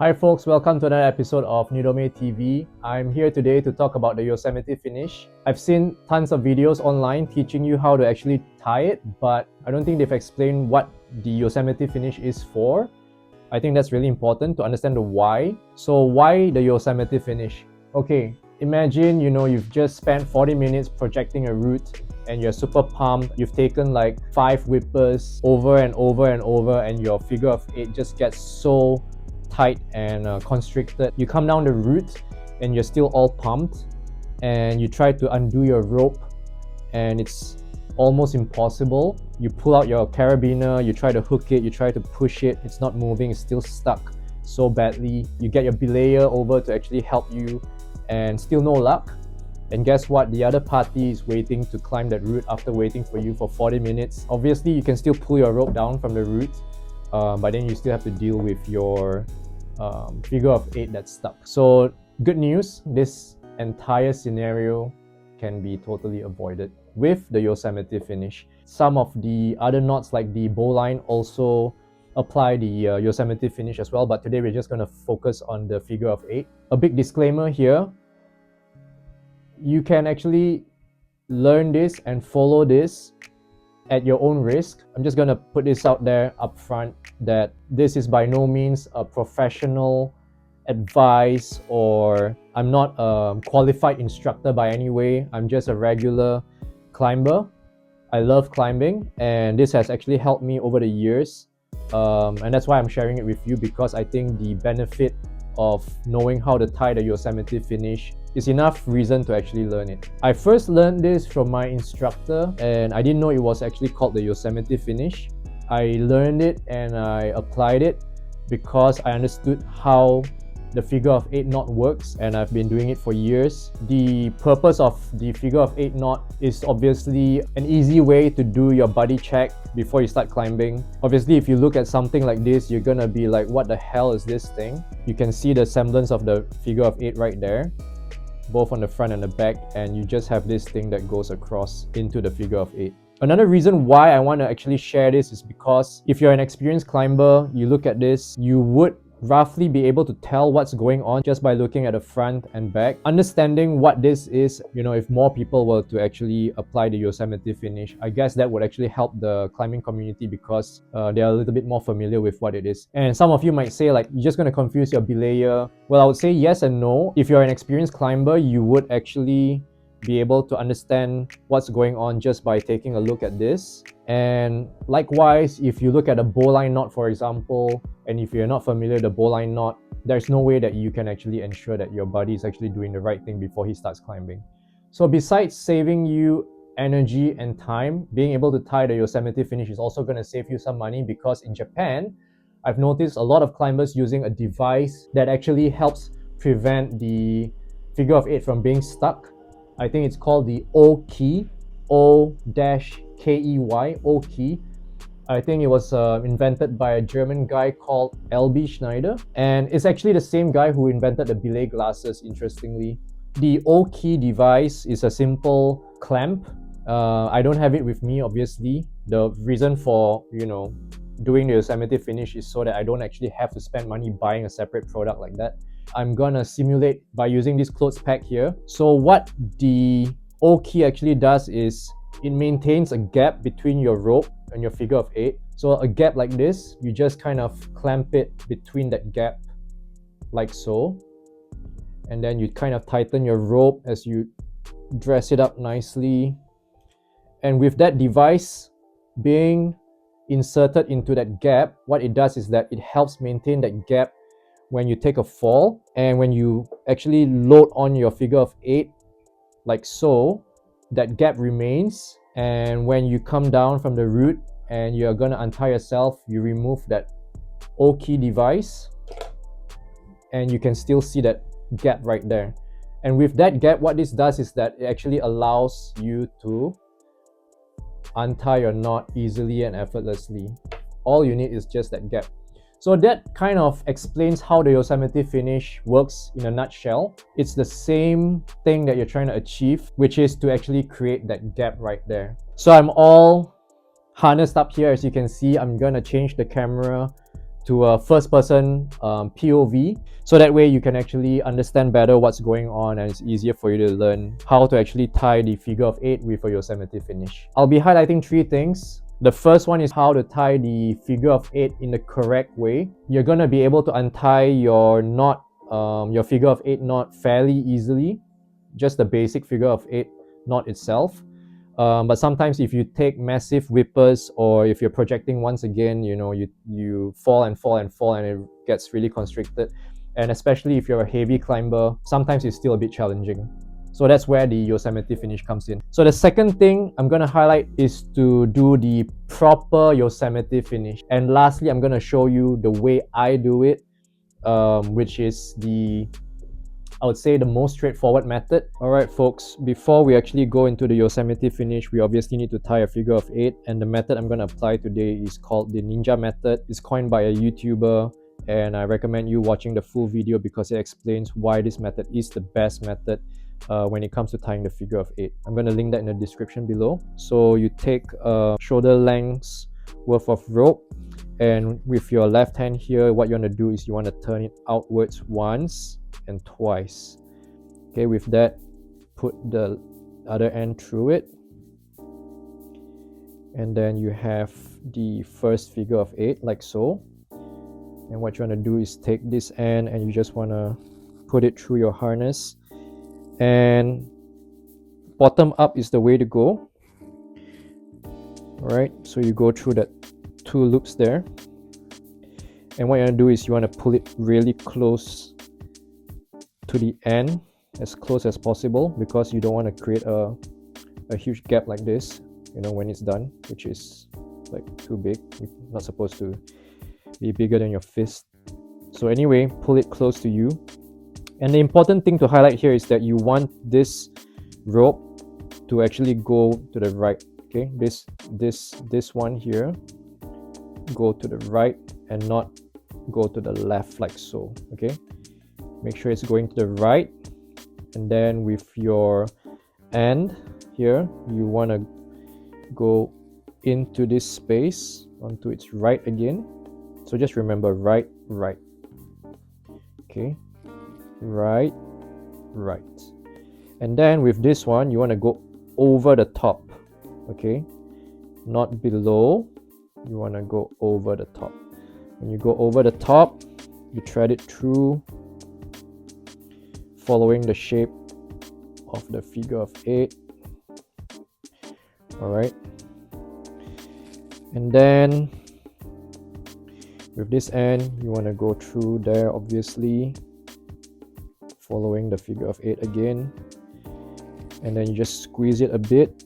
Hi folks, welcome to another episode of Nidome TV. I'm here today to talk about the Yosemite Finish. I've seen tons of videos online teaching you how to actually tie it, but I don't think they've explained what the Yosemite Finish is for. I think that's really important to understand the why. So why the Yosemite Finish? Okay, imagine you've just spent 40 minutes projecting a route and you're super pumped. You've taken like 5 whippers over and over and over, and your figure of 8 just gets so tight and constricted. You come down the route and you're still all pumped, and you try to undo your rope and it's almost impossible. You pull out your carabiner, you try to hook it, you try to push it, it's not moving, it's still stuck so badly. You get your belayer over to actually help you and still no luck. And guess what? The other party is waiting to climb that route after waiting for you for 40 minutes. Obviously, you can still pull your rope down from the route, but then you still have to deal with your figure of 8 that's stuck. So good news, this entire scenario can be totally avoided with the Yosemite Finish. Some of the other knots like the bowline also apply the Yosemite Finish as well, but today we're just going to focus on the figure of 8. A big disclaimer here, you can actually learn this and follow this at your own risk. I'm just gonna put this out there up front that this is by no means a professional advice, or I'm not a qualified instructor by any way. I'm just a regular climber. I love climbing, and this has actually helped me over the years, and that's why I'm sharing it with you, because I think the benefit of knowing how to tie the Yosemite Finish is enough reason to actually learn it. I first learned this from my instructor, and I didn't know it was actually called the Yosemite Finish. I learned it and I applied it because I understood how the figure of 8 knot works, and I've been doing it for years. The purpose of the figure of 8 knot is obviously an easy way to do your body check before you start climbing. Obviously, if you look at something like this, you're gonna be like, what the hell is this thing? You can see the semblance of the figure of 8 right there, both on the front and the back, and you just have this thing that goes across into the figure of 8. Another reason why I want to actually share this is because if you're an experienced climber, you look at this, you would roughly be able to tell what's going on just by looking at the front and back. Understanding what this is, if more people were to actually apply the Yosemite Finish, I guess that would actually help the climbing community, because they are a little bit more familiar with what it is. And some of you might say, like, you're just going to confuse your belayer. Well, I would say yes and no. If you're an experienced climber, you would actually be able to understand what's going on just by taking a look at this. And likewise, if you look at a bowline knot, for example, and if you're not familiar with the bowline knot, there's no way that you can actually ensure that your buddy is actually doing the right thing before he starts climbing. So besides saving you energy and time, being able to tie the Yosemite Finish is also going to save you some money, because in Japan, I've noticed a lot of climbers using a device that actually helps prevent the figure of 8 from being stuck. I think it's called the O-key, O-K-E-Y, O-key. I think it was invented by a German guy called L.B. Schneider, and it's actually the same guy who invented the belay glasses, interestingly. The O-key device is a simple clamp. I don't have it with me, obviously. The reason for, doing the Yosemite Finish is so that I don't actually have to spend money buying a separate product like that. I'm gonna simulate by using this clothes pack here. So what the O-key actually does is it maintains a gap between your rope and your figure of 8. So a gap like this, you just kind of clamp it between that gap like so. And then you kind of tighten your rope as you dress it up nicely. And with that device being inserted into that gap, what it does is that it helps maintain that gap when you take a fall, and when you actually load on your figure of 8 like so, that gap remains. And when you come down from the route and you're gonna untie yourself, you remove that O-key device and you can still see that gap right there. And with that gap, what this does is that it actually allows you to untie your knot easily and effortlessly. All you need is just that gap. So that kind of explains how the Yosemite Finish works in a nutshell. It's the same thing that you're trying to achieve, which is to actually create that gap right there. So I'm all harnessed up here. As you can see, I'm gonna change the camera to a first-person POV, so that way you can actually understand better what's going on and it's easier for you to learn how to actually tie the figure of 8 with a Yosemite finish. I'll be highlighting 3 things. The first one is how to tie the figure of 8 in the correct way. You're gonna be able to untie your knot, your figure of 8 knot fairly easily, just the basic figure of 8 knot itself. But sometimes if you take massive whippers, or if you're projecting once again, you fall and it gets really constricted. And especially if you're a heavy climber, sometimes it's still a bit challenging. So that's where the Yosemite finish comes in. So the second thing I'm going to highlight is to do the proper Yosemite finish. And lastly, I'm going to show you the way I do it, which is I would say the most straightforward method. Alright folks, before we actually go into the Yosemite finish, we obviously need to tie a figure of 8, and the method I'm going to apply today is called the Ninja method. It's coined by a YouTuber, and I recommend you watching the full video because it explains why this method is the best method when it comes to tying the figure of 8. I'm going to link that in the description below. So you take shoulder lengths worth of rope, and with your left hand here, what you want to do is you want to turn it outwards once and twice. Okay, with that, put the other end through it, and then you have the first figure of 8 like so. And what you want to do is take this end and you just want to put it through your harness, and bottom up is the way to go. Alright, so you go through that 2 loops there, and what you want to do is you want to pull it really close to the end, as close as possible, because you don't want to create a huge gap like this, when it's done, which is like too big. You're not supposed to be bigger than your fist. So anyway, pull it close to you. And the important thing to highlight here is that you want this rope to actually go to the right. Okay, this one here go to the right and not go to the left like so. Okay, make sure it's going to the right, and then with your end here, you want to go into this space onto its right again. So just remember right. Okay, right. And then with this one, you want to go over the top. Okay, not below, you want to go over the top. When you go over the top, you thread it through, following the shape of the figure of 8. Alright, and then with this end, you want to go through there, obviously, following the figure of 8 again, and then you just squeeze it a bit,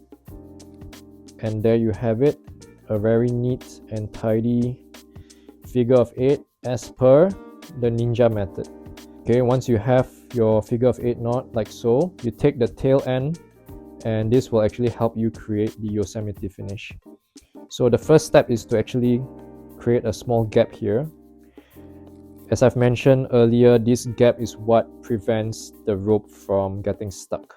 and there you have it, a very neat and tidy figure of 8 as per the Ninja method. Okay, once you have your figure of 8 knot like so, you take the tail end, and this will actually help you create the Yosemite finish. So the first step is to actually create a small gap here. As I've mentioned earlier, this gap is what prevents the rope from getting stuck.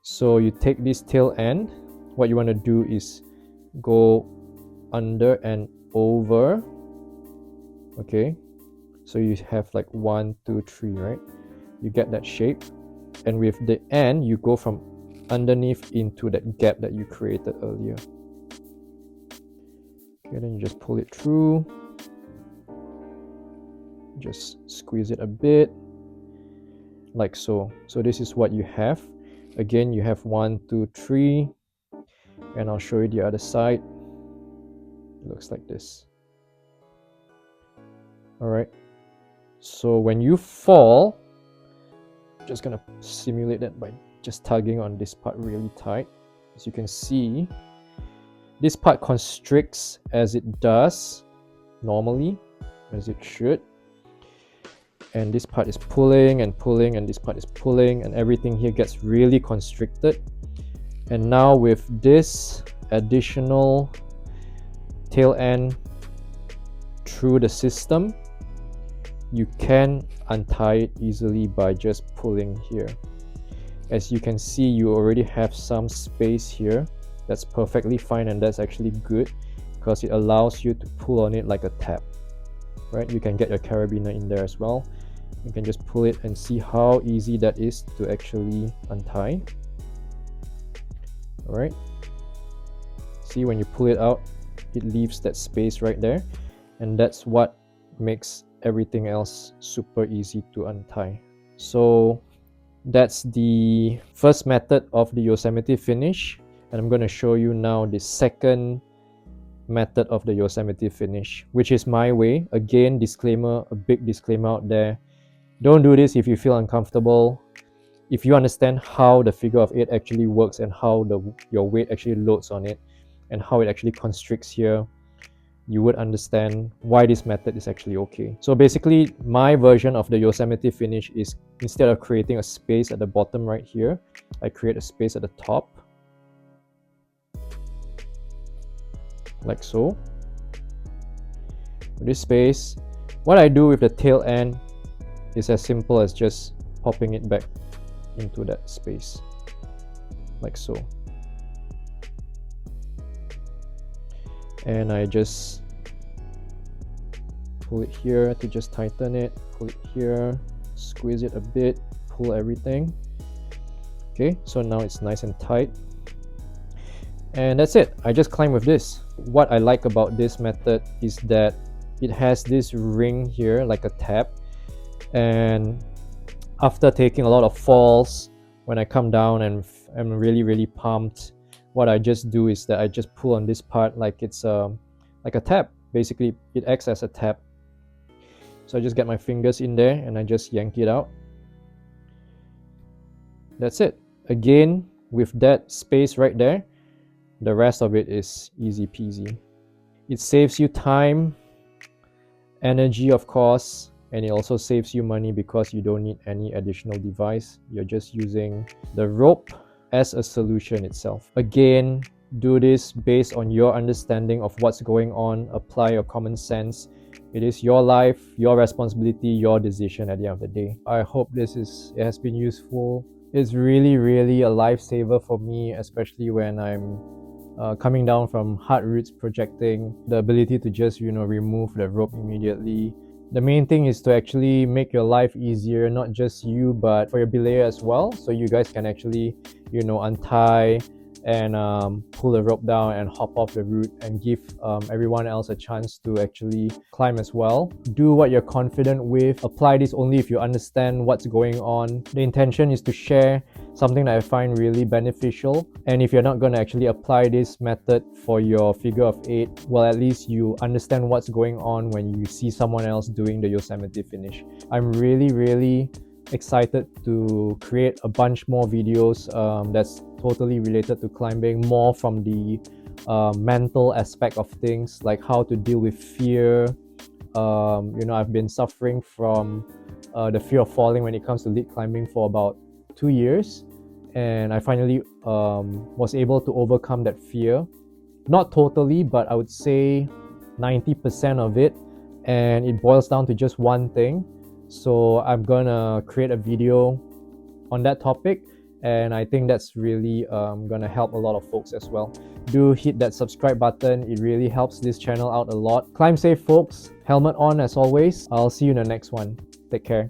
So you take this tail end, what you want to do is go under and over. Okay, so you have like 1, 2, 3, right? You get that shape, and with the end, you go from underneath into that gap that you created earlier. Okay, then you just pull it through, just squeeze it a bit like so. So this is what you have. Again, you have 1, 2, 3, and I'll show you the other side. It looks like this. Alright, so when you fall, I'm just gonna simulate that by just tugging on this part really tight. As you can see, this part constricts as it does normally, as it should, and this part is pulling and pulling, and this part is pulling, and everything here gets really constricted. And now with this additional tail end through the system, you can untie it easily by just pulling here. As you can see, you already have some space here. That's perfectly fine, and that's actually good because it allows you to pull on it like a tap. right? You can get your carabiner in there as well. You can just pull it and see how easy that is to actually untie. All right. See, when you pull it out, it leaves that space right there, and that's what makes everything else super easy to untie. So that's the first method of the Yosemite Finish, and I'm going to show you now the second method of the Yosemite Finish, which is my way. Again, disclaimer, a big disclaimer out there. Don't do this if you feel uncomfortable. If you understand how the figure of 8 actually works and how your weight actually loads on it and how it actually constricts here, you would understand why this method is actually okay. So basically, my version of the Yosemite Finish is, instead of creating a space at the bottom right here, I create a space at the top, like so. With this space, what I do with the tail end is as simple as just popping it back into that space, like so. And I just pull it here to just tighten it, pull it here, squeeze it a bit, pull everything. Okay, so now it's nice and tight. And that's it. I just climb with this. What I like about this method is that it has this ring here, like a tab. And after taking a lot of falls, when I come down and I'm really pumped, what I just do is that I just pull on this part like it's like a tab. Basically, it acts as a tab. So I just get my fingers in there and I just yank it out. That's it. Again, with that space right there, the rest of it is easy peasy. It saves you time, energy of course, and it also saves you money because you don't need any additional device. You're just using the rope as a solution itself. Again, do this based on your understanding of what's going on. Apply your common sense. It is your life, your responsibility, your decision at the end of the day. I hope it has been useful. It's really a lifesaver for me, especially when I'm coming down from hard routes projecting. The ability to just remove the rope immediately. The main thing is to actually make your life easier, not just you, but for your belayer as well. So you guys can actually, untie and pull the rope down and hop off the route and give everyone else a chance to actually climb as well. Do what you're confident with. Apply this only if you understand what's going on. The intention is to share something that I find really beneficial. And if you're not going to actually apply this method for your figure of 8, well, at least you understand what's going on when you see someone else doing the Yosemite Finish. I'm really excited to create a bunch more videos that's totally related to climbing, more from the mental aspect of things, like how to deal with fear. I've been suffering from the fear of falling when it comes to lead climbing for about 2 years, and I finally was able to overcome that fear. Not totally, but I would say 90% of it, and it boils down to just one thing. So I'm gonna create a video on that topic, and I think that's really gonna help a lot of folks as well. Do hit that subscribe button. It really helps this channel out a lot. Climb safe, folks. Helmet on as always. I'll see you in the next one. Take care.